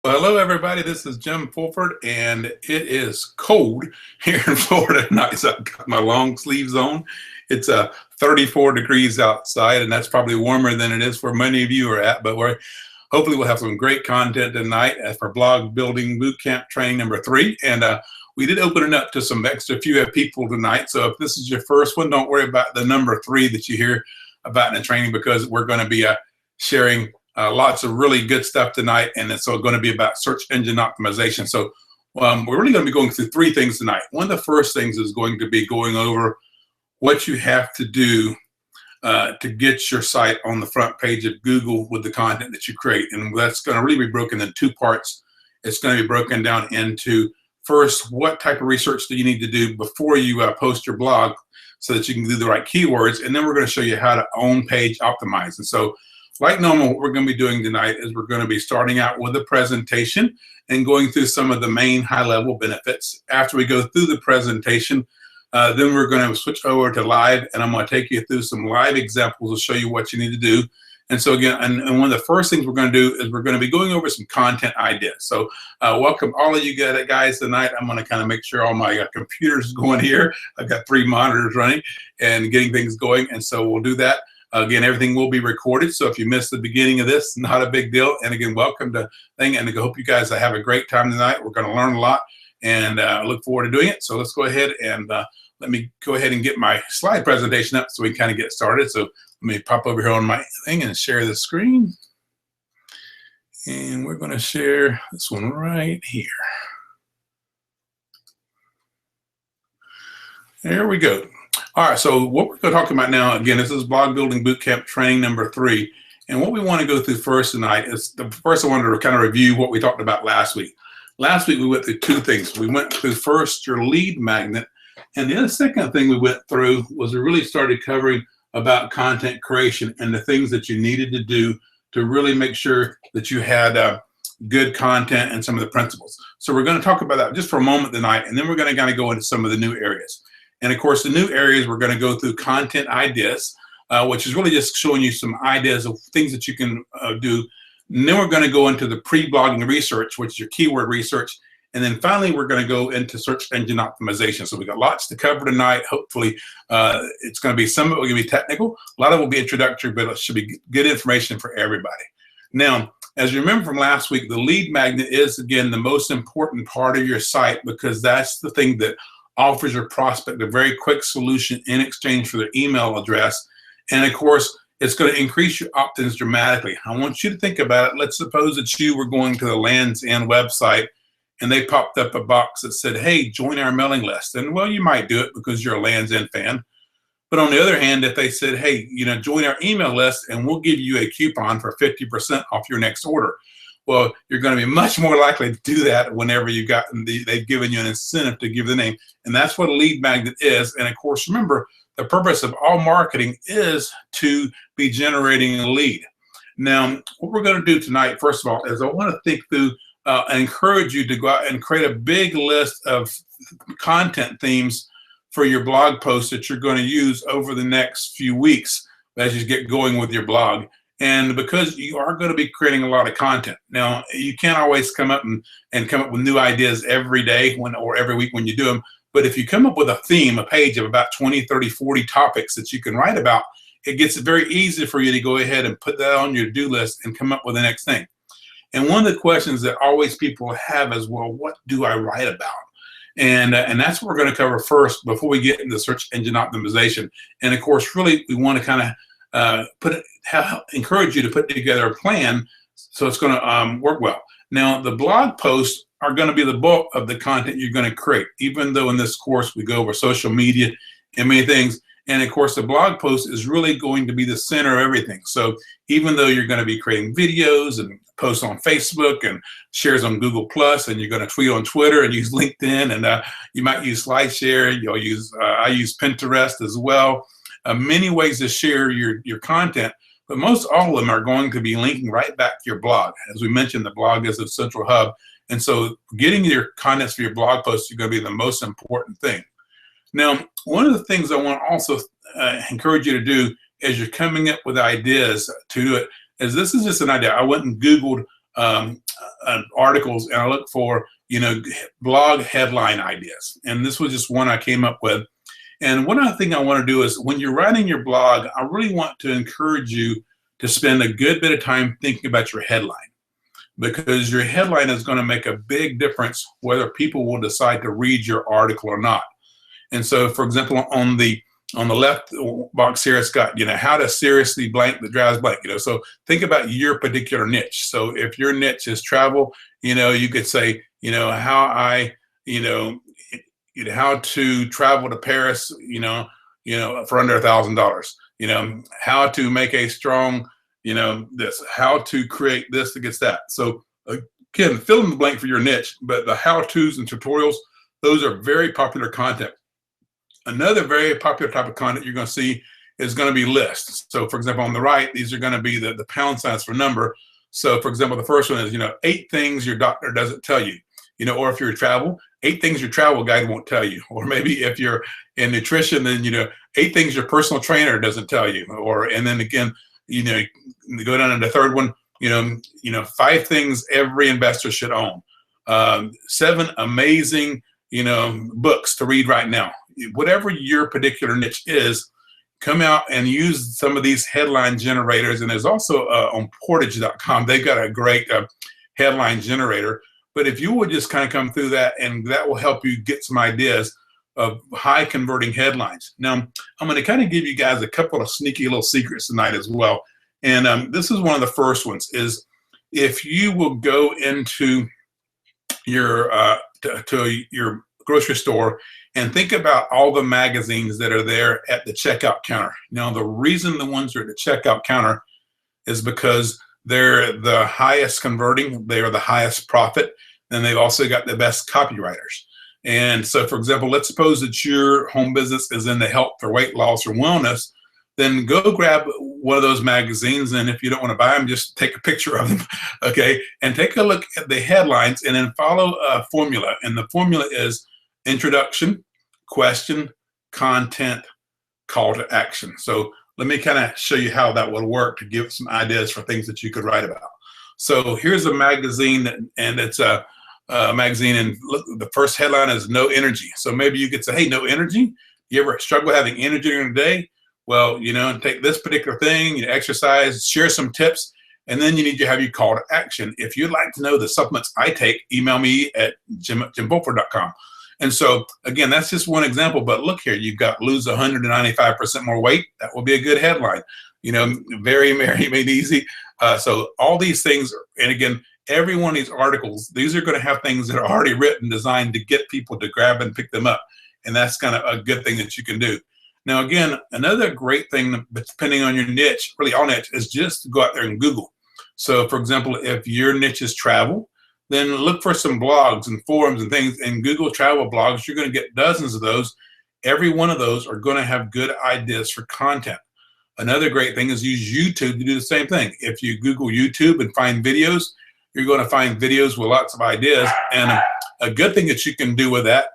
Well, hello, everybody. This is Jim Fulford, and it is cold here in Florida tonight. So I've got my long sleeves on. It's 34 degrees outside, and that's probably warmer than it is where many of you are at. But hopefully we'll have some great content tonight for blog building bootcamp training number 3. And we did open it up to some extra few people tonight. So if this is your first one, don't worry about the number 3 that you hear about in the training, because we're going to be sharing lots of really good stuff tonight, and it's going to be about search engine optimization. So we're really going to be going through 3 things tonight. One of the first things is going to be going over what you have to do to get your site on the front page of Google with the content that you create. And that's going to really be broken in 2 parts. It's going to be broken down into, first, what type of research do you need to do before you post your blog so that you can do the right keywords. And then we're going to show you how to on-page optimize. And so, like normal, what we're going to be doing tonight is we're going to be starting out with a presentation and going through some of the main high-level benefits. After we go through the presentation, then we're going to switch over to live, and I'm going to take you through some live examples to show you what you need to do. And so again, and one of the first things we're going to do is we're going to be going over some content ideas. So welcome all of you guys tonight. I'm going to kind of make sure all my computers going here. I've got 3 monitors running and getting things going, and so we'll do that. Again, everything will be recorded, so if you missed the beginning of this, not a big deal. And again, welcome to thing, and I hope you guys have a great time tonight. We're going to learn a lot, and I look forward to doing it. So let's go ahead and let me go ahead and get my slide presentation up so we can kind of get started. So let me pop over here on my thing and share the screen. And we're going to share this one right here. There we go. All right, so what we're going to talk about now, again, this is blog building bootcamp training number 3. And what we want to go through first tonight is, first I wanted to kind of review what we talked about last week. Last week we went through 2 things. We went through first your lead magnet, and the other second thing we went through was we really started covering about content creation and the things that you needed to do to really make sure that you had good content and some of the principles. So we're going to talk about that just for a moment tonight, and then we're going to kind of go into some of the new areas. And of course, the new areas, we're going to go through content ideas, which is really just showing you some ideas of things that you can do. And then we're going to go into the pre-blogging research, which is your keyword research. And then finally, we're going to go into search engine optimization. So we got lots to cover tonight. Hopefully, it's going to be some of it will be technical. A lot of it will be introductory, but it should be good information for everybody. Now, as you remember from last week, the lead magnet is, again, the most important part of your site, because that's the thing that offers your prospect a very quick solution in exchange for their email address. And of course, it's going to increase your opt-ins dramatically. I want you to think about it. Let's suppose that you were going to the Lands End website and they popped up a box that said, hey, join our mailing list. And well, you might do it because you're a Lands End fan. But on the other hand, if they said, hey, join our email list and we'll give you a coupon for 50% off your next order. Well, you're going to be much more likely to do that whenever they've given you an incentive to give the name. And that's what a lead magnet is. And of course, remember, the purpose of all marketing is to be generating a lead. Now, what we're going to do tonight, first of all, is I want to think through and encourage you to go out and create a big list of content themes for your blog posts that you're going to use over the next few weeks as you get going with your blog. And because you are going to be creating a lot of content. Now, you can't always come up and come up with new ideas every day or every week when you do them. But if you come up with a theme, a page of about 20, 30, 40 topics that you can write about, it gets very easy for you to go ahead and put that on your to-do list and come up with the next thing. And one of the questions that always people have is, well, what do I write about? And that's what we're going to cover first before we get into search engine optimization. And of course, really, we want to kind of encourage you to put together a plan so it's going to work well. Now, the blog posts are going to be the bulk of the content you're going to create, even though in this course we go over social media and many things. And of course, the blog post is really going to be the center of everything. So even though you're going to be creating videos and posts on Facebook and shares on Google Plus, and you're going to tweet on Twitter and use LinkedIn, and you might use SlideShare, you'll use I use Pinterest as well. Many ways to share your content, but most all of them are going to be linking right back to your blog. As we mentioned, the blog is a central hub. And so getting your contents for your blog posts is going to be the most important thing. Now, one of the things I want to also encourage you to do as you're coming up with ideas to do it is, this is just an idea. I went and Googled articles, and I look for, blog headline ideas. And this was just one I came up with. And one other thing I want to do is, when you're writing your blog, I really want to encourage you to spend a good bit of time thinking about your headline, because your headline is going to make a big difference whether people will decide to read your article or not. And so, for example, on the left box here, it's got, how to seriously blank that drives blank. So think about your particular niche. So if your niche is travel, you could say, how to travel to Paris, for under $1,000. How to make a strong, this, how to create this that gets that. So again, fill in the blank for your niche, but the how-tos and tutorials, those are very popular content. Another very popular type of content you're going to see is going to be lists. So for example, on the right, these are going to be the pound signs for number. So for example, the first one is, 8 things your doctor doesn't tell you, or if you're travel, 8 things your travel guide won't tell you. Or maybe if you're in nutrition, then, 8 things your personal trainer doesn't tell you. And then again, go down to the third one, 5 things every investor should own. 7 amazing, books to read right now. Whatever your particular niche is, come out and use some of these headline generators. And there's also on portage.com, they've got a great headline generator. But if you would just kind of come through that, and that will help you get some ideas of high converting headlines. Now, I'm going to kind of give you guys a couple of sneaky little secrets tonight as well. And this is one of the first ones, is if you will go into your to your grocery store and think about all the magazines that are there at the checkout counter. Now, the reason the ones are at the checkout counter is because they're the highest converting, they are the highest profit, and they've also got the best copywriters. And so, for example, let's suppose that your home business is in the health or weight loss or wellness, then go grab one of those magazines, and if you don't want to buy them, just take a picture of them, okay? And take a look at the headlines, and then follow a formula. And the formula is introduction, question, content, call to action. So let me kind of show you how that would work to give some ideas for things that you could write about. So here's a magazine, and it's a magazine, and look, the first headline is no energy. So maybe you could say, hey, no energy? You ever struggle having energy during the day? Well, take this particular thing, exercise, share some tips, and then you need to have your call to action. If you'd like to know the supplements I take, email me at jim@jimbulford.com. And so, again, that's just one example, but look here, you've got lose 195% more weight. That will be a good headline. Very, very made easy. So all these things, and again, every one of these articles, these are going to have things that are already written, designed to get people to grab and pick them up. And that's kind of a good thing that you can do. Now, again, another great thing, depending on your niche, really all niche, is just to go out there and Google. So, for example, if your niche is travel, then look for some blogs and forums and things, and Google travel blogs. You're going to get dozens of those. Every one of those are going to have good ideas for content. Another great thing is use YouTube to do the same thing. If you Google YouTube and find videos, you're going to find videos with lots of ideas. And a good thing that you can do with that,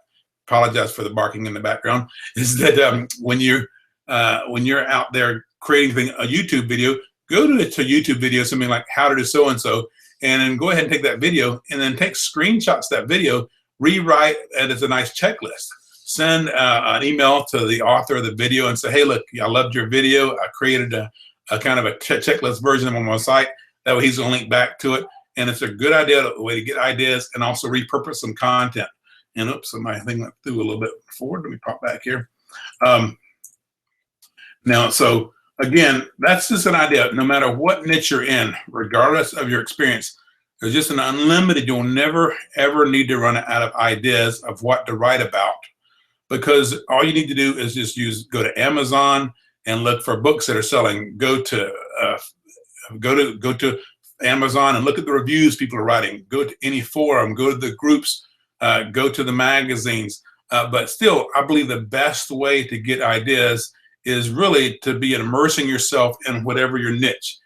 apologize for the barking in the background, is that when you're out there creating a YouTube video, go to YouTube video, something like how to do so-and-so, and then go ahead and take that video, and then take screenshots of that video, rewrite it as a nice checklist. Send an email to the author of the video and say, hey, look, I loved your video. I created a kind of a checklist version on my site. That way he's going to link back to it. And it's a good way to get ideas and also repurpose some content. And oops, my thing went through a little bit forward. Let me pop back here. Now, so again, that's just an idea. No matter what niche you're in, regardless of your experience, there's just an unlimited, you'll never, ever need to run out of ideas of what to write about, because all you need to do is just go to Amazon and look for books that are selling. Go to Amazon and look at the reviews people are writing. Go to any forum, go to the groups, go to the magazines. But still, I believe the best way to get ideas is really to be immersing yourself in whatever your niche.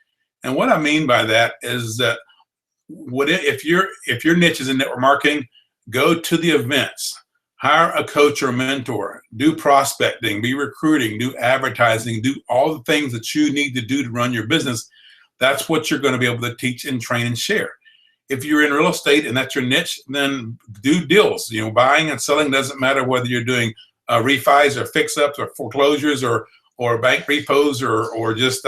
And what I mean by that is that if your niche is in network marketing, go to the events, hire a coach or mentor, do prospecting, be recruiting, do advertising, do all the things that you need to do to run your business. That's what you're going to be able to teach and train and share. if you're in real estate and that's your niche, then do deals. You know, buying and selling doesn't matter whether you're doing refis or fix-ups or foreclosures or bank repos or just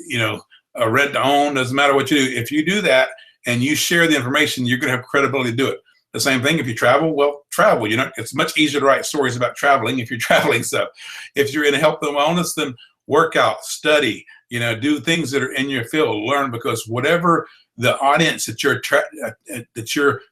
you know, rent to own. Doesn't matter what you do. If you do that and you share the information, you're going to have credibility to do it. The same thing if you travel. Well, travel. You know, it's much easier to write stories about traveling if you're traveling stuff. If you're in health and wellness, then work out, study. You know, do things that are in your field. Learn, because whatever the audience that you're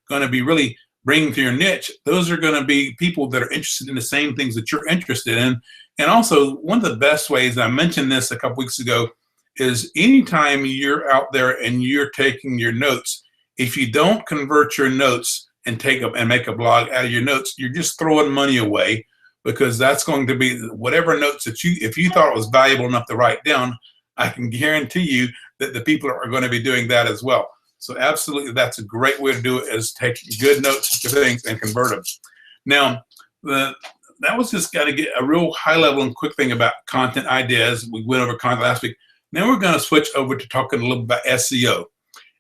going to be really bringing to your niche, those are going to be people that are interested in the same things that you're interested in. And also, one of the best ways, I mentioned this a couple weeks ago, is anytime you're out there and you're taking your notes, if you don't convert your notes and make a blog out of your notes, you're just throwing money away, because that's going to be whatever notes that if you thought it was valuable enough to write down, I can guarantee you that the people are going to be doing that as well. So absolutely, that's a great way to do it, is take good notes to things and convert them. Now, that was just got to get a real high level and quick thing about content ideas. We went over content last week. Now we're going to switch over to talking a little about SEO.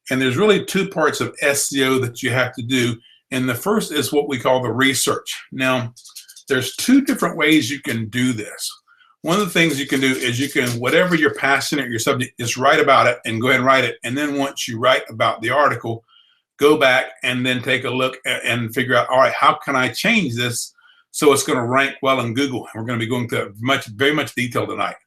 And there's really two parts of SEO that you have to do. And the first is what we call the research. Now, there's two different ways you can do this. One of the things you can do is you can, whatever your passion or your subject is, write about it and go ahead and write it. And then once you write about the article, go back and then take a look and figure out, all right, how can I change this so it's going to rank well in Google? And we're going to be going to very much detail tonight.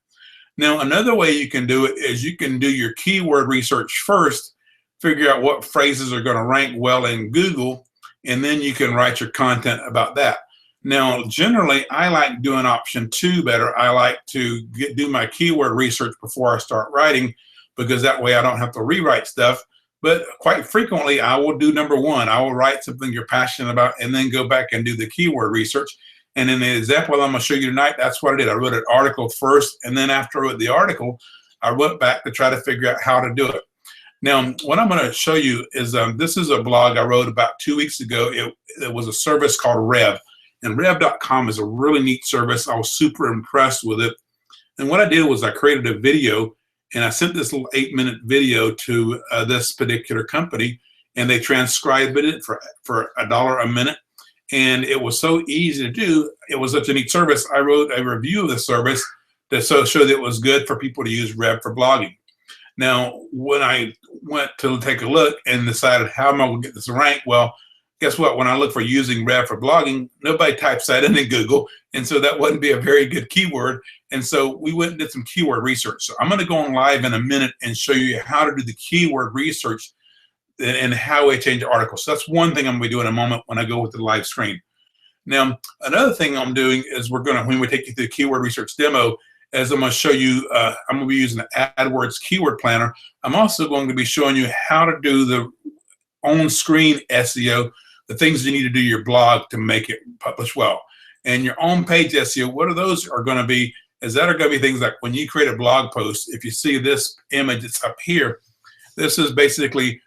Now, another way you can do it is you can do your keyword research first, figure out what phrases are going to rank well in Google, and then you can write your content about that. Now, generally, I like doing option 2 better. I like to do my keyword research before I start writing, because that way I don't have to rewrite stuff. But quite frequently, I will do number 1. I will write something you're passionate about and then go back and do the keyword research. And in the example I'm going to show you tonight, that's what I did. I wrote an article first, and then after I wrote the article, I went back to try to figure out how to do it. Now, what I'm going to show you is this is a blog I wrote about 2 weeks ago. It was a service called Rev. And Rev.com is a really neat service. I was super impressed with it. And what I did was I created a video, and I sent this little 8-minute video to this particular company, and they transcribed it for $1 a minute. And it was so easy to do. It was such a neat service. I wrote a review of the service to show that it was good for people to use Rev for blogging. Now, when I went to take a look and decided how am I going to get this ranked, well, guess what? When I look for using Rev for blogging, nobody types that into Google. And so that wouldn't be a very good keyword. And so we went and did some keyword research. So I'm going to go on live in a minute and show you how to do the keyword research and how we change articles. So that's one thing I'm going to be doing in a moment when I go with the live screen. Now, another thing I'm doing is when we take you through the keyword research demo, as I'm going to show you, I'm going to be using the AdWords Keyword Planner. I'm also going to be showing you how to do the on-screen SEO, the things you need to do your blog to make it publish well. And your on-page SEO, what are those are going to be, is that are going to be things like when you create a blog post, if you see this image that's up here, this is basically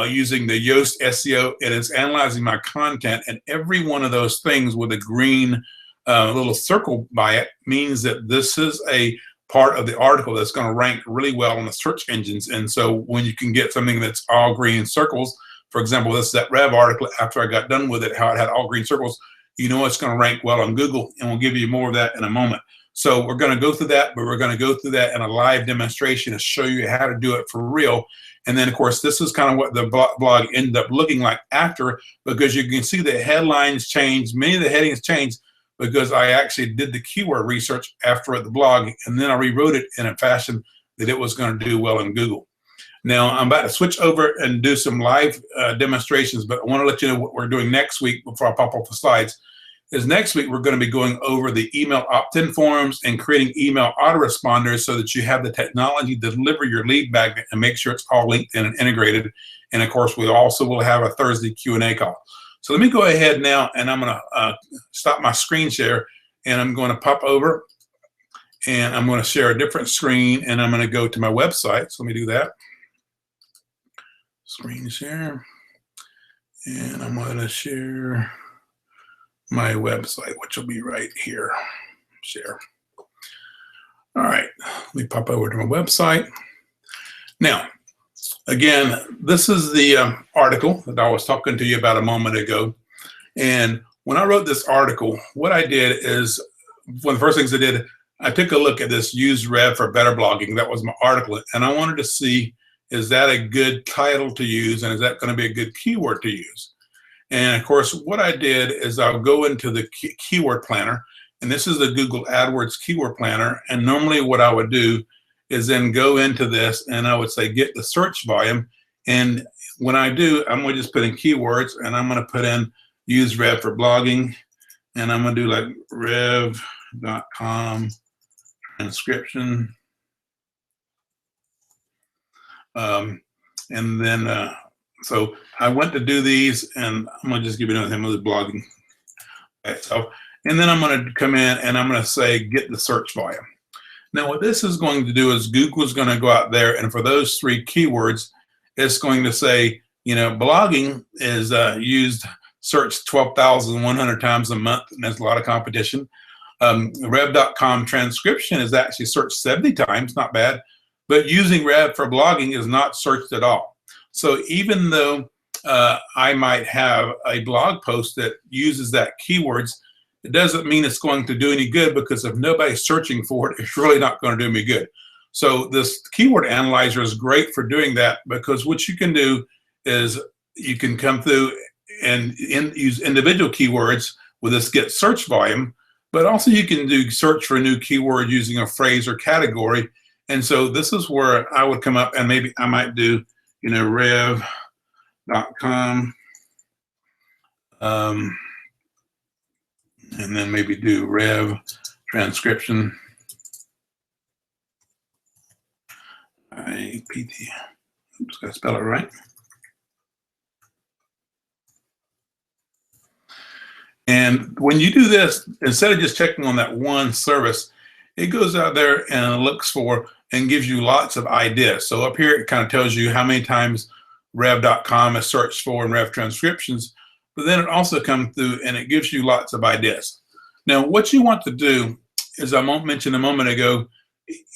using the Yoast SEO, and it's analyzing my content, and every one of those things with a green little circle by it means that this is a part of the article that's going to rank really well on the search engines. And so when you can get something that's all green circles, for example, this is that Rev article after I got done with it, how it had all green circles, you know it's going to rank well on Google, and we'll give you more of that in a moment. So we're going to go through that, but we're going to go through that in a live demonstration to show you how to do it for real. And then, of course, this is kind of what the blog ended up looking like after, because you can see the headlines changed, many of the headings changed, because I actually did the keyword research after the blog, and then I rewrote it in a fashion that it was going to do well in Google. Now, I'm about to switch over and do some live demonstrations, but I want to let you know what we're doing next week before I pop off the slides. Is next week we're going to be going over the email opt-in forms and creating email autoresponders so that you have the technology to deliver your lead back and make sure it's all linked in and integrated. And of course, we also will have a Thursday Q&A call. So let me go ahead now, and I'm going to stop my screen share, and I'm going to pop over, and I'm going to share a different screen, and I'm going to go to my website. So let me do that. Screen share, and I'm going to share my website, which will be right here. Share. All right, let me pop over to my website. Now, Again, this is the article that I was talking to you about a moment ago. And when I wrote this article, what I did is, one of the first things I did, I took a look at this use Rev for better blogging. That was my article. And I wanted to see, is that a good title to use? And is that going to be a good keyword to use? And of course, what I did is I'll go into the keyword planner. And this is the Google AdWords keyword planner. And normally what I would do is then go into this and I would say, get the search volume. And when I do, I'm going to just put in keywords and I'm going to put in use Rev for blogging. And I'm going to do like rev.com transcription. And then, so I went to do these and I'm going to just give you another thing with blogging. Okay, so, and then I'm going to come in and I'm going to say, get the search volume. Now, what this is going to do is Google is going to go out there, and for those 3 keywords, it's going to say, you know, blogging is searched 12,100 times a month, and there's a lot of competition. Rev.com transcription is actually searched 70 times, not bad, but using Rev for blogging is not searched at all. So even though I might have a blog post that uses that keywords, it doesn't mean it's going to do any good, because if nobody's searching for it, it's really not going to do me good. So this keyword analyzer is great for doing that, because what you can do is you can come through and use individual keywords with this get search volume, but also you can do search for a new keyword using a phrase or category. And so this is where I would come up and maybe I might do, you know, rev.com. And then maybe do Rev transcription. IPT. Oops, gotta spell it right. And when you do this, instead of just checking on that one service, it goes out there and looks for and gives you lots of ideas. So up here, it kind of tells you how many times Rev.com is searched for in Rev transcriptions. But then it also comes through and it gives you lots of ideas. Now, what you want to do is, I mentioned a moment ago,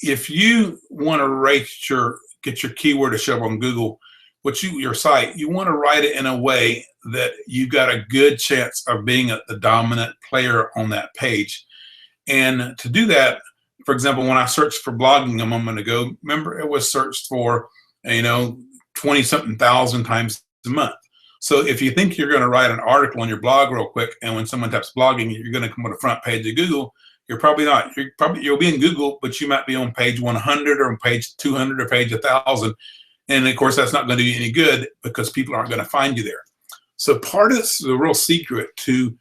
if you want to get your keyword to show up on Google, your site, you want to write it in a way that you got a good chance of being the dominant player on that page. And to do that, for example, when I searched for blogging a moment ago, remember it was searched for, 20-something thousand times a month. So if you think you're going to write an article on your blog real quick, and when someone types blogging, you're going to come on the front page of Google, you're probably not. You'll be in Google, but you might be on page 100 or on page 200 or page 1,000. And of course, that's not going to do you any good, because people aren't going to find you there. So part of the real secret to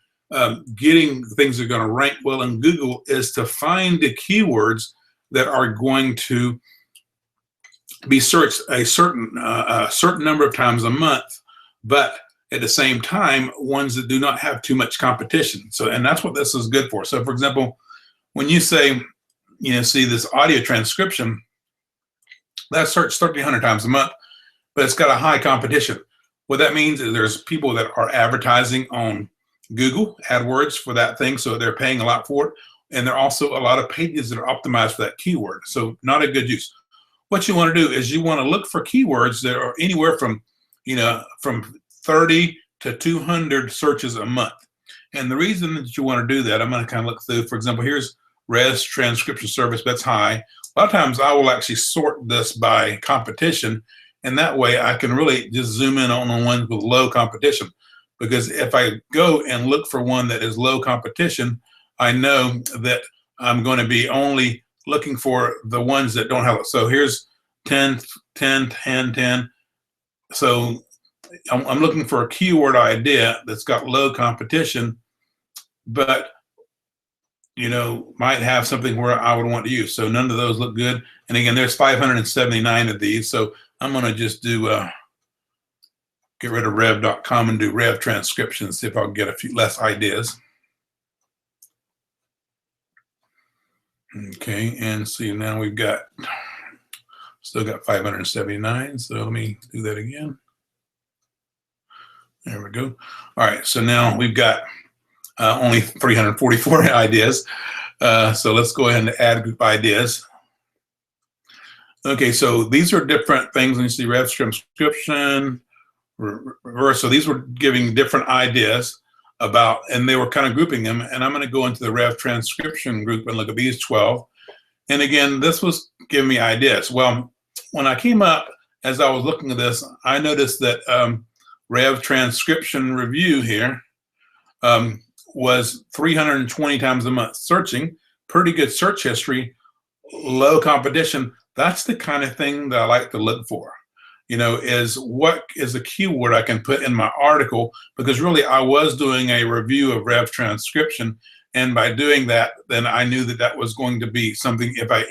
getting things that are going to rank well in Google is to find the keywords that are going to be searched a certain number of times a month, but at the same time, ones that do not have too much competition. So, and that's what this is good for. So for example, when you say, see this audio transcription, that's searched 1,300 times a month, but it's got a high competition. What that means is there's people that are advertising on Google AdWords for that thing, so they're paying a lot for it. And there are also a lot of pages that are optimized for that keyword. So not a good use. What you want to do is you want to look for keywords that are anywhere from, from 30 to 200 searches a month. And the reason that you want to do that, I'm going to kind of look through, for example, here's res transcription service, that's high. A lot of times I will actually sort this by competition, and that way I can really just zoom in on the ones with low competition. Because if I go and look for one that is low competition, I know that I'm going to be only looking for the ones that don't have it. So here's 10, 10, 10, 10. So I'm looking for a keyword idea that's got low competition, but might have something where I would want to use. So none of those look good. And again, there's 579 of these. So I'm going to just do get rid of rev.com and do rev transcription, see if I'll get a few less ideas. Okay, and see, now we've still got 579. So let me do that again. There we go. All right, so now we've got only 344 ideas. So let's go ahead and add group ideas. Okay, so these are different things. And you see rev transcription, reverse. So these were giving different ideas about, and they were kind of grouping them. And I'm going to go into the rev transcription group and look at these 12. And again, this was giving me ideas. Well, when I came up, as I was looking at this, I noticed that rev transcription review here was 320 times a month searching, pretty good search history, low competition. That's the kind of thing that I like to look for. You know, is what is the keyword I can put in my article, because really I was doing a review of rev transcription, and by doing that, then I knew that that was going to be something. If I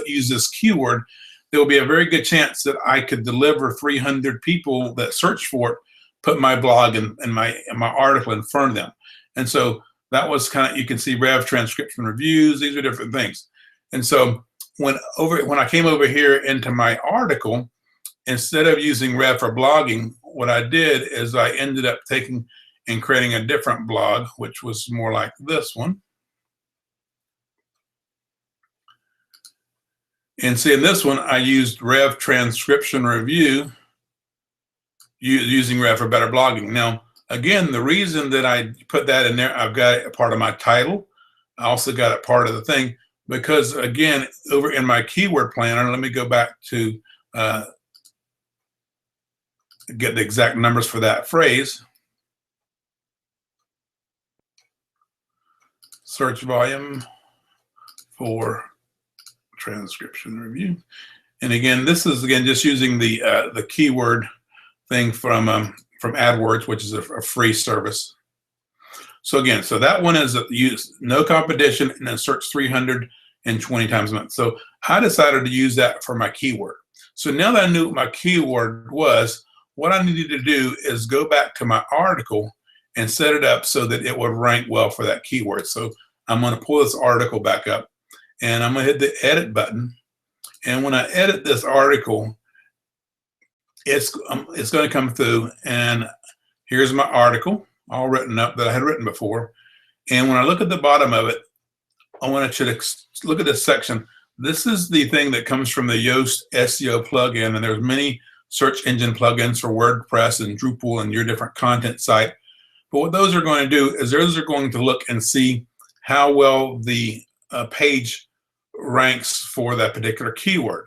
use this keyword, there will be a very good chance that I could deliver 300 people that search for it, put my blog and my article in front of them. And so that was kind of, you can see rev transcription reviews. These are different things. And so when I came over here into my article, instead of using rev for blogging, what I did is I ended up taking and creating a different blog, which was more like this one. And see, in this one, I used rev transcription review using rev for better blogging. Now, again, the reason that I put that in there, I've got it a part of my title. I also got it part of the thing, because again, over in my keyword planner, let me go back to get the exact numbers for that phrase. Search volume for transcription review. And again, this is just using the keyword thing from AdWords, which is a free service. So again, so that one is use no competition, and then search 320 times a month. So I decided to use that for my keyword. So now that I knew what my keyword was, what I needed to do is go back to my article and set it up so that it would rank well for that keyword. So I'm going to pull this article back up, and I'm going to hit the edit button. And when I edit this article, it's going to come through, and here's my article all written up that I had written before. And when I look at the bottom of it, I want you to look at this section. This is the thing that comes from the Yoast SEO plugin, and there's many search engine plugins for WordPress and Drupal and your different content site. But what those are going to do is those are going to look and see how well the page ranks for that particular keyword.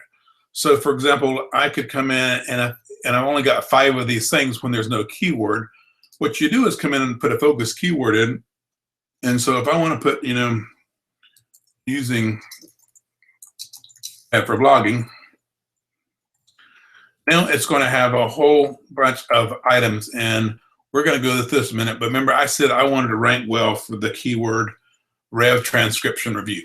So for example, I could come in and I've only got 5 of these things when there's no keyword. What you do is come in and put a focus keyword in. And so if I want to put, you know, using for blogging, now it's going to have a whole bunch of items, and we're going to go with this in a minute. But remember, I said I wanted to rank well for the keyword rev transcription review.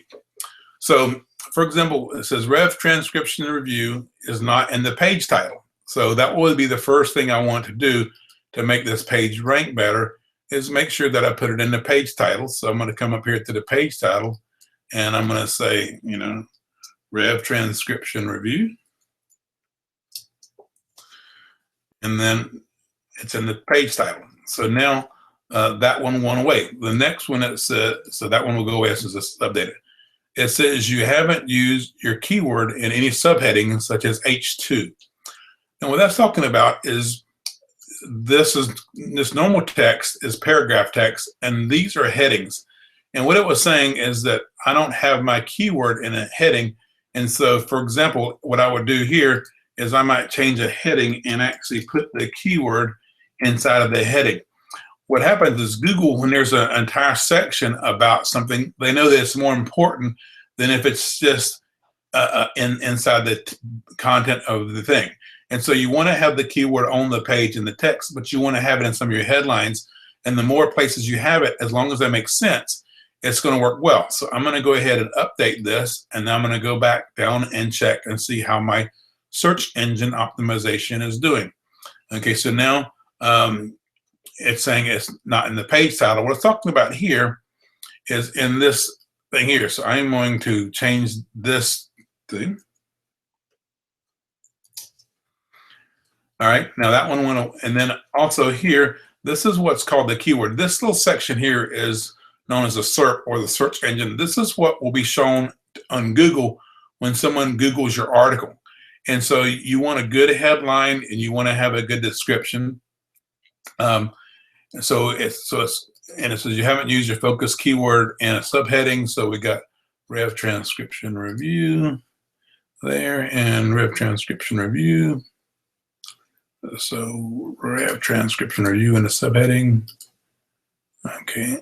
So for example, it says rev transcription review is not in the page title. So that would be the first thing I want to do to make this page rank better, is make sure that I put it in the page title. So I'm going to come up here to the page title, and I'm going to say, you know, rev transcription review. And then it's in the page title. So now that one went away. The next one, it said, so that one will go away as it's updated. It says you haven't used your keyword in any subheading such as H2. And what that's talking about is this normal text is paragraph text, and these are headings. And what it was saying is that I don't have my keyword in a heading. And so, for example, what I would do here is I might change a heading and actually put the keyword inside of the heading. What happens is Google, when there's an entire section about something, they know that it's more important than if it's just inside the content of the thing. And so you want to have the keyword on the page in the text, but you want to have it in some of your headlines. And the more places you have it, as long as that makes sense, it's going to work well. So I'm going to go ahead and update this, and I'm going to go back down and check and see how my search engine optimization is doing. Okay, so now it's saying it's not in the page title. What it's talking about here is in this thing here. So I'm going to change this thing. All right, now that one went, and then also here, this is what's called the keyword. This little section here is known as a SERP, or the search engine. This is what will be shown on Google when someone Googles your article. And so you want a good headline and you want to have a good description. So it says you haven't used your focus keyword and a subheading. So we got Rev Transcription Review there and Rev Transcription Review. So Rev Transcription Review and a subheading. Okay.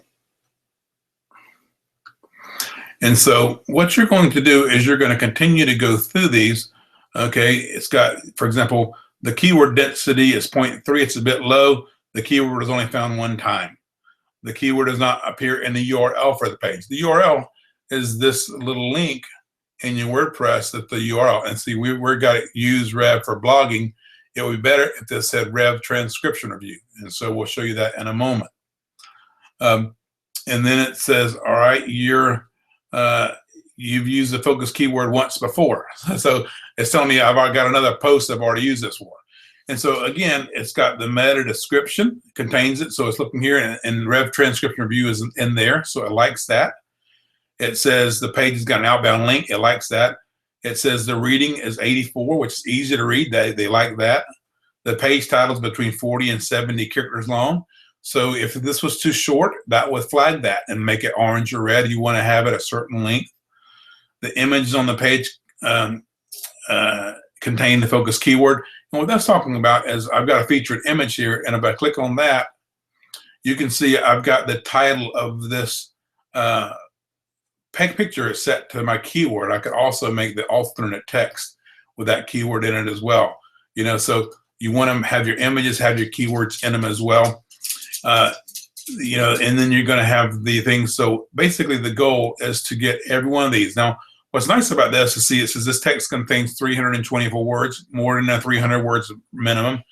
And so what you're going to do is you're going to continue to go through these. Okay, it's got, for example, the keyword density is 0.3. It's a bit low. The keyword is only found one time. The keyword does not appear in the URL for the page. The URL is this little link in your WordPress that the URL. And see, we're got to use Rev for blogging. It would be better if this said Rev Transcription Review. And so we'll show you that in a moment. And then it says, all right, you've used the focus keyword once before. So it's telling me I've got another post I've already used this for. And so again, it's got the meta description, contains it. So it's looking here and Rev Transcription Review is in there. So it likes that. It says the page has got an outbound link. It likes that. It says the reading is 84, which is easy to read. They like that. The page title is between 40 and 70 characters long. So if this was too short, that would flag that and make it orange or red. You want to have it a certain length. The images on the page contain the focus keyword. And what that's talking about is I've got a featured image here, and if I click on that, you can see I've got the title of this picture is set to my keyword. I could also make the alternate text with that keyword in it as well. You know, so you want to have your images have your keywords in them as well. You know, and then you're going to have the things. So basically the goal is to get every one of these. Now, what's nice about this is, see, it says this text contains 324 words, more than 300 words minimum.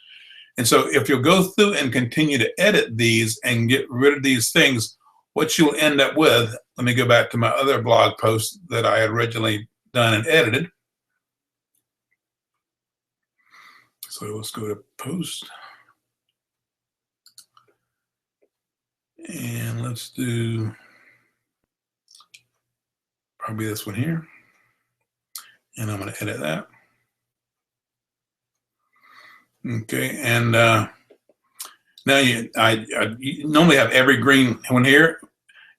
And so if you'll go through and continue to edit these and get rid of these things, what you'll end up with, let me go back to my other blog post that I had originally done and edited. So let's go to post. And let's do probably this one here. And I'm going to edit that. Okay, and now I normally have every green one here.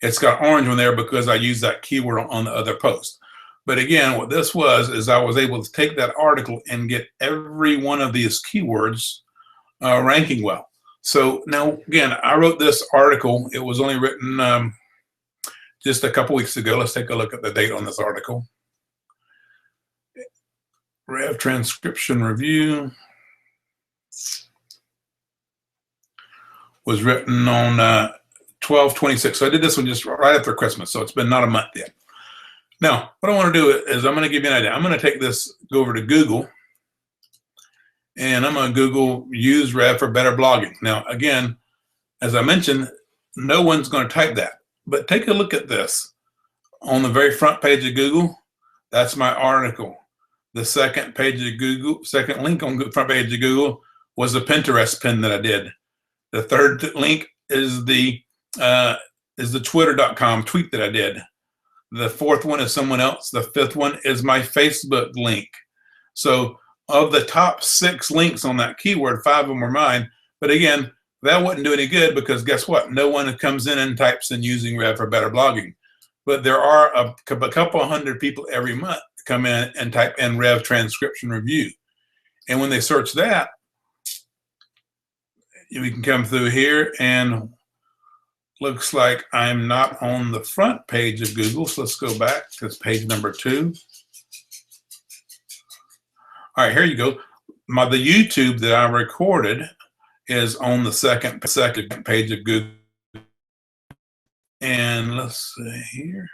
It's got orange one there because I used that keyword on the other post. But again, what this was is I was able to take that article and get every one of these keywords ranking well. So now, again, I wrote this article. It was only written just a couple weeks ago. Let's take a look at the date on this article. Rev Transcription Review was written on 12/26. So I did this one just right after Christmas. So it's been not a month yet. Now, what I want to do is I'm going to give you an idea. I'm going to take this, go over to Google, and I'm going to Google use Rev for better blogging. Now, again, as I mentioned, no one's going to type that. But take a look at this. On the very front page of Google, that's my article. The second page of Google, second link on the front page of Google was a Pinterest pin that I did. The third link is the twitter.com tweet that I did. The fourth one is someone else. The fifth one is my Facebook link. So of the top 6 links on that keyword, 5 of them were mine. But again, that wouldn't do any good because guess what? No one comes in and types in using Rev for better blogging. But there are a couple hundred people every month come in and type in Rev Transcription Review. And when they search that, we can come through here and looks like I'm not on the front page of Google. So let's go back to page number 2. All right, here you go. The YouTube that I recorded is on the second page of Google. And let's see here.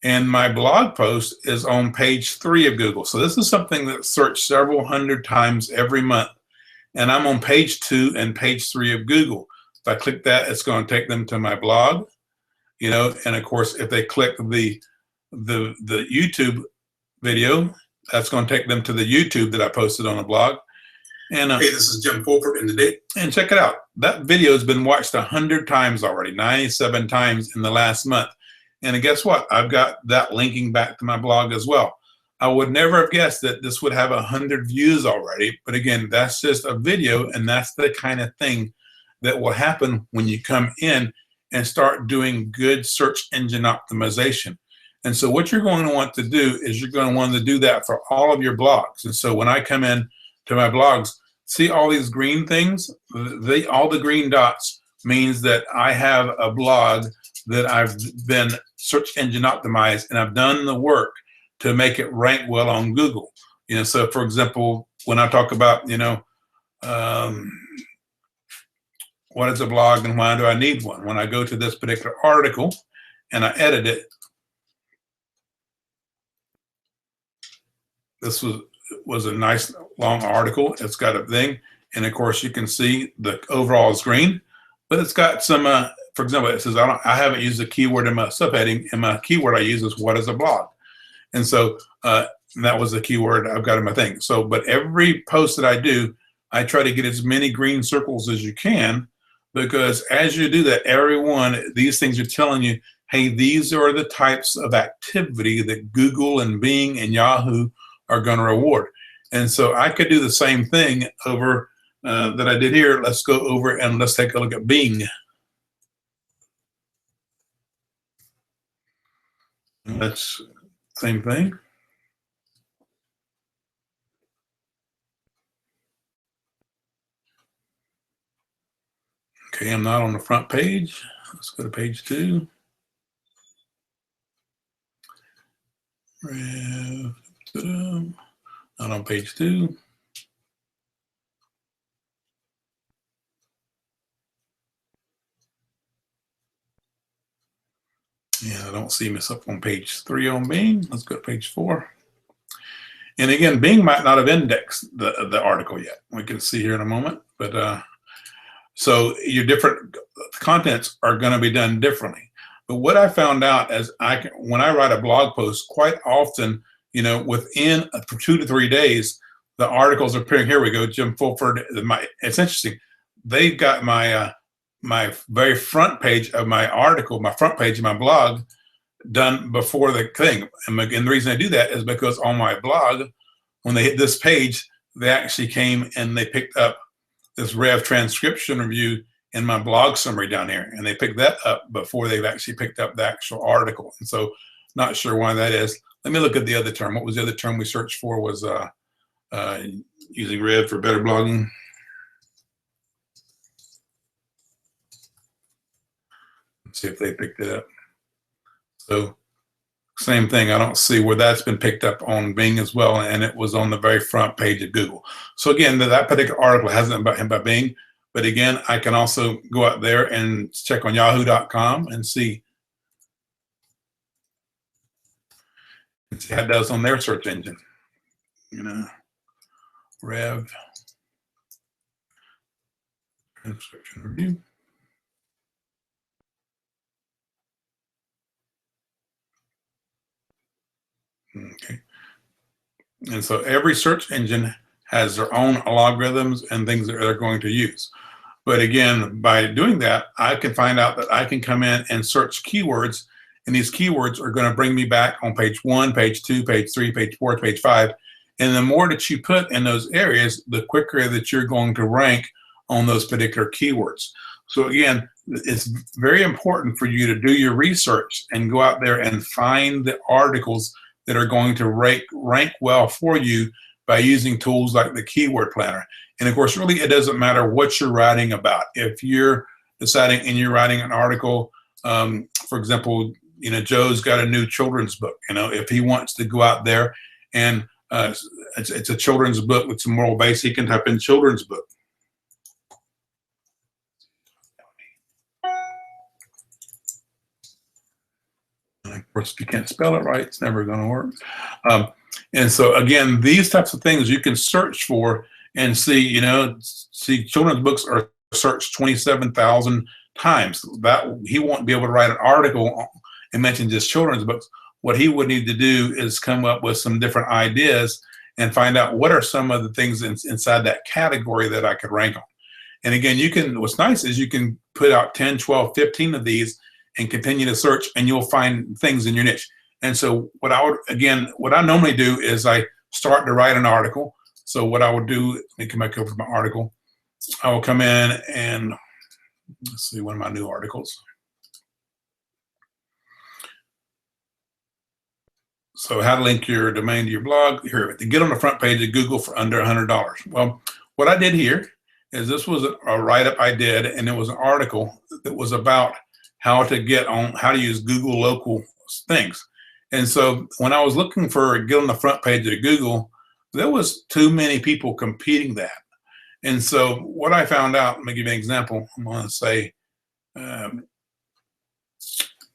And my blog post is on page 3 of Google. So this is something that's searched several hundred times every month. And I'm on page 2 and page 3 of Google. If I click that, it's going to take them to my blog, you know, and of course, if they click the YouTube video, that's going to take them to the YouTube that I posted on the blog. And hey, this is Jim Fulford in the day. And check it out. That video has been watched 100 times already, 97 times in the last month. And guess what? I've got that linking back to my blog as well. I would never have guessed that this would have 100 views already. But again, that's just a video, and that's the kind of thing that will happen when you come in and start doing good search engine optimization. And so what you're going to want to do is you're going to want to do that for all of your blogs. And so when I come in to my blogs, see all these green things? All the green dots means that I have a blog that I've been search engine optimized, and I've done the work to make it rank well on Google. So for example, when I talk about, what is a blog and why do I need one? When I go to this particular article and I edit it, this was a nice long article. It's got a thing, and of course you can see the overall is green, but it's got some, for example, it says I haven't used a keyword in my subheading, and my keyword I use is what is a blog. And so that was the keyword I've got in my thing. So, but every post that I do, I try to get as many green circles as you can, because as you do that, these things are telling you, hey, these are the types of activity that Google and Bing and Yahoo are going to reward. And so I could do the same thing over that I did here. Let's go over and let's take a look at Bing. That's same thing. Okay, I'm not on the front page. Let's go to page 2. Not on page 2. Yeah, I don't see myself on page 3 on Bing. Let's go to page 4. And again, Bing might not have indexed the article yet. We can see here in a moment. But so your different contents are going to be done differently. But what I found out is when I write a blog post, quite often, within 2 to 3 days, the articles are appearing. Here we go, Jim Fulford. It's interesting. They've got my very front page of my article, my front page of my blog, done before the thing. And the reason I do that is because on my blog, when they hit this page, they actually came and they picked up this Rev transcription review in my blog summary down here, and they picked that up before they've actually picked up the actual article. And so, not sure why that is. Let me look at the other term. What was the other term we searched for? Was using Rev for better blogging. Let's see if they picked it up. So same thing. I don't see where that's been picked up on Bing as well, and it was on the very front page of Google. So again, that particular article hasn't been by Bing, but again, I can also go out there and check on yahoo.com and see how it does on their search engine. Rev transcription review. Okay. And so every search engine has their own algorithms and things that they're going to use. But again, by doing that, I can find out that I can come in and search keywords, and these keywords are going to bring me back on page 1, page 2, page 3, page 4, page 5. And the more that you put in those areas, the quicker that you're going to rank on those particular keywords. So again, it's very important for you to do your research and go out there and find the articles that are going to rank well for you by using tools like the Keyword Planner. And of course, really, it doesn't matter what you're writing about. If you're deciding and you're writing an article, for example, Joe's got a new children's book. If he wants to go out there and it's a children's book with some moral base, he can type in children's book. And of course, if you can't spell it right, it's never going to work. And so again, these types of things you can search for and see, see children's books are searched 27,000 times. That he won't be able to write an article and mention just children's books. What he would need to do is come up with some different ideas and find out what are some of the things inside that category that I could rank on. And again, what's nice is you can put out 10, 12, 15 of these and continue to search, and you'll find things in your niche. And so what I normally do is I start to write an article. So what I would do, let me come back over to my article. I will come in and let's see one of my new articles. So how to link your domain to your blog. Here, to get on the front page of Google for under $100. Well, what I did here is this was a write-up I did, and it was an article that was about how to use Google local things. And so when I was looking for get on the front page of Google, there was too many people competing that. And so what I found out, let me give you an example. I'm going to say, get on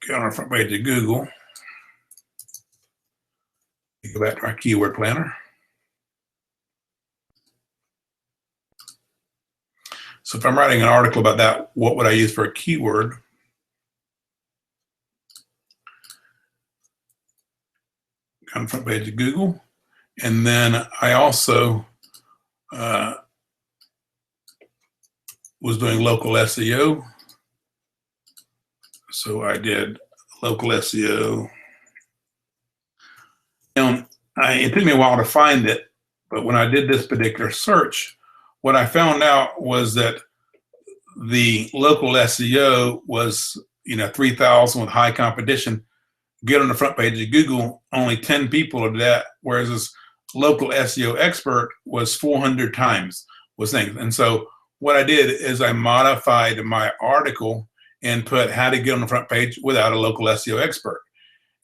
the front page of Google. Go back to our keyword planner. So if I'm writing an article about that, what would I use for a keyword? On the front page of Google. And then I also was doing local SEO. So I did local SEO. It took me a while to find it, but when I did this particular search, what I found out was that the local SEO was, 3,000 with high competition. Get on the front page of Google, only 10 people did that, whereas this local SEO expert was 400 times was things. And so what I did is I modified my article and put how to get on the front page without a local SEO expert.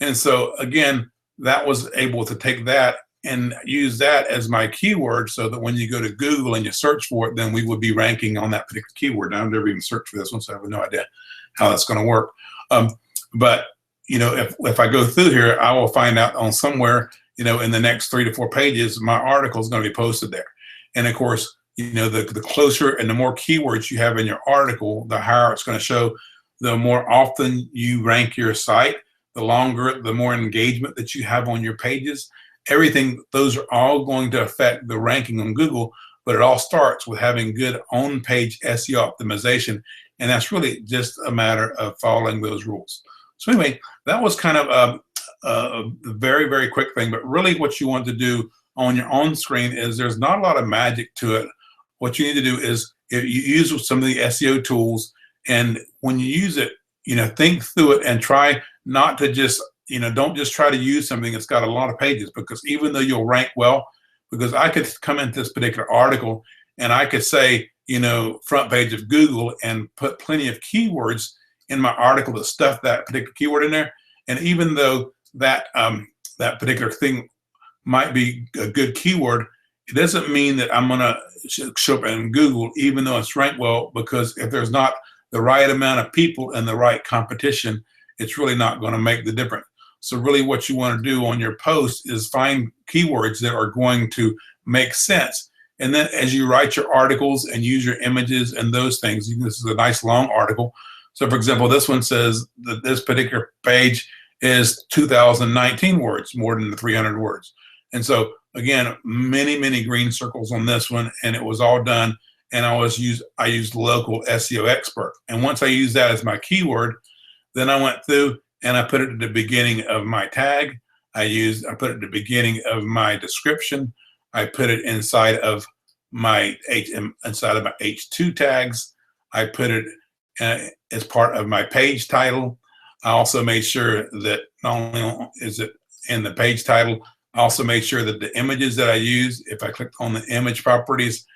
And so again, that was able to take that and use that as my keyword so that when you go to Google and you search for it, then we would be ranking on that particular keyword. Now, I've never even searched for this one, so I have no idea how that's going to work. But if I go through here, I will find out on somewhere, in the next 3 to 4 pages, my article is going to be posted there. And of course, the closer and the more keywords you have in your article, the higher it's going to show. The more often you rank your site, the longer, the more engagement that you have on your pages. Everything, those are all going to affect the ranking on Google, but it all starts with having good on-page SEO optimization. And that's really just a matter of following those rules. So anyway, that was kind of a very, very quick thing, but really what you want to do on your own screen is there's not a lot of magic to it. What you need to do is if you use some of the SEO tools, and when you use it, think through it and try not to just, don't just try to use something that's got a lot of pages, because even though you'll rank well, because I could come into this particular article and I could say, front page of Google and put plenty of keywords in my article to stuff that particular keyword in there. And even though that that particular thing might be a good keyword, it doesn't mean that I'm gonna show up in Google even though it's ranked well, because if there's not the right amount of people and the right competition, it's really not going to make the difference. So really what you want to do on your post is find keywords that are going to make sense. And then as you write your articles and use your images and those things, this is a nice long article. So for example, this one says that this particular page is 2019 words, more than the 300 words. And so again, many, many green circles on this one, and it was all done. And I used local SEO expert. And once I used that as my keyword, then I went through and I put it at the beginning of my tag. I put it at the beginning of my description. I put it inside of my H2 tags. I put it as part of my page title. I also made sure that not only is it in the page title, I also made sure that the images that I use, if I clicked on the image properties,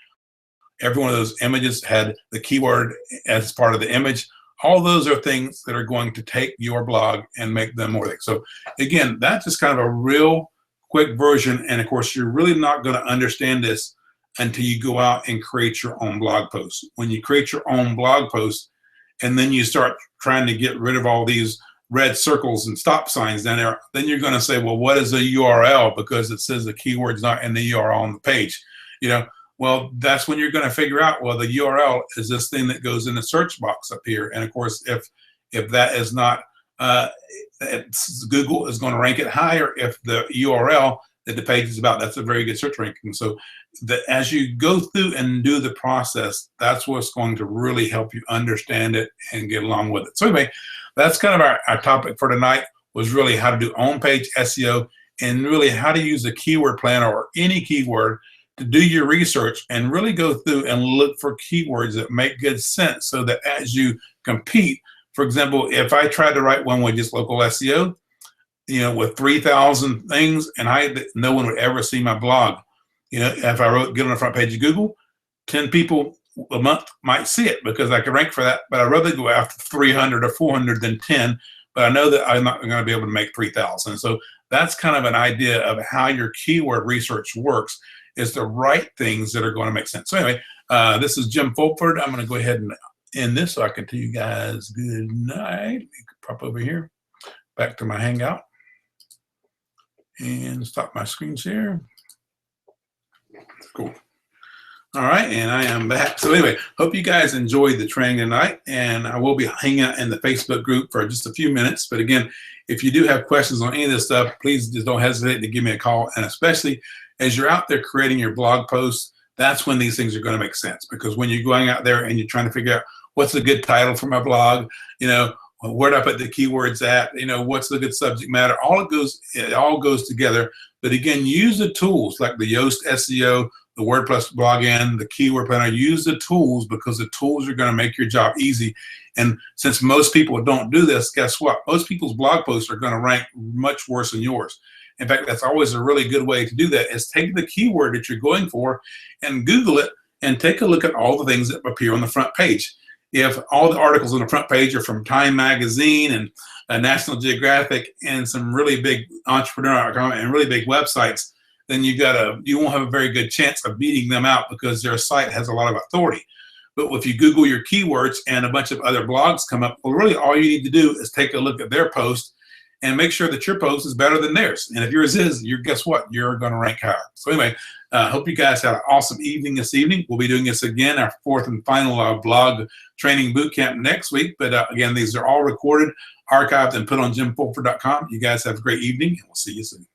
every one of those images had the keyword as part of the image. All those are things that are going to take your blog and make them more. So again, that's just kind of a real quick version. And of course, you're really not going to understand this until you go out and create your own blog post. When you create your own blog post, and then you start trying to get rid of all these red circles and stop signs down there, then you're going to say, well, what is a URL? Because it says the keyword's not in the URL on the page. Well, that's when you're going to figure out, well, the URL is this thing that goes in the search box up here. And of course, if that is not, Google is going to rank it higher if the URL that the page is about, that's a very good search ranking. So as you go through and do the process, that's what's going to really help you understand it and get along with it. So anyway, that's kind of our topic for tonight. was really how to do on-page SEO and really how to use a keyword planner or any keyword to do your research and really go through and look for keywords that make good sense so that as you compete, for example, if I tried to write one with just local SEO, with 3,000 things, and no one would ever see my blog. If I get on the front page of Google, 10 people a month might see it because I can rank for that, but I'd rather go after 300 or 400 than 10, but I know that I'm not going to be able to make 3,000. So that's kind of an idea of how your keyword research works, is the right things that are going to make sense. So anyway, this is Jim Fulford. I'm going to go ahead and end this so I can tell you guys good night. You can pop over here, back to my Hangout, and stop my screen share. Cool. All right, and I am back. So anyway, hope you guys enjoyed the training tonight, and I will be hanging out in the Facebook group for just a few minutes. But again, if you do have questions on any of this stuff, please just don't hesitate to give me a call. And especially as you're out there creating your blog posts, that's when these things are going to make sense. Because when you're going out there and you're trying to figure out what's a good title for my blog, where do I put the keywords at, what's the good subject matter, it all goes together. But again, use the tools like the Yoast SEO, the WordPress plugin, the keyword planner. Use the tools because the tools are going to make your job easy. And since most people don't do this, guess what? Most people's blog posts are going to rank much worse than yours. In fact, that's always a really good way to do that, is take the keyword that you're going for and Google it and take a look at all the things that appear on the front page. If all the articles on the front page are from Time Magazine and National Geographic and some really big entrepreneur.com and really big websites, then you won't have a very good chance of beating them out because their site has a lot of authority. But if you Google your keywords and a bunch of other blogs come up, well, really all you need to do is take a look at their post and make sure that your post is better than theirs. And if yours is, guess what? You're going to rank higher. So anyway, hope you guys had an awesome evening this evening. We'll be doing this again, our fourth and final blog training bootcamp next week. But again, these are all recorded, archived, and put on jimfulford.com. You guys have a great evening, and we'll see you soon.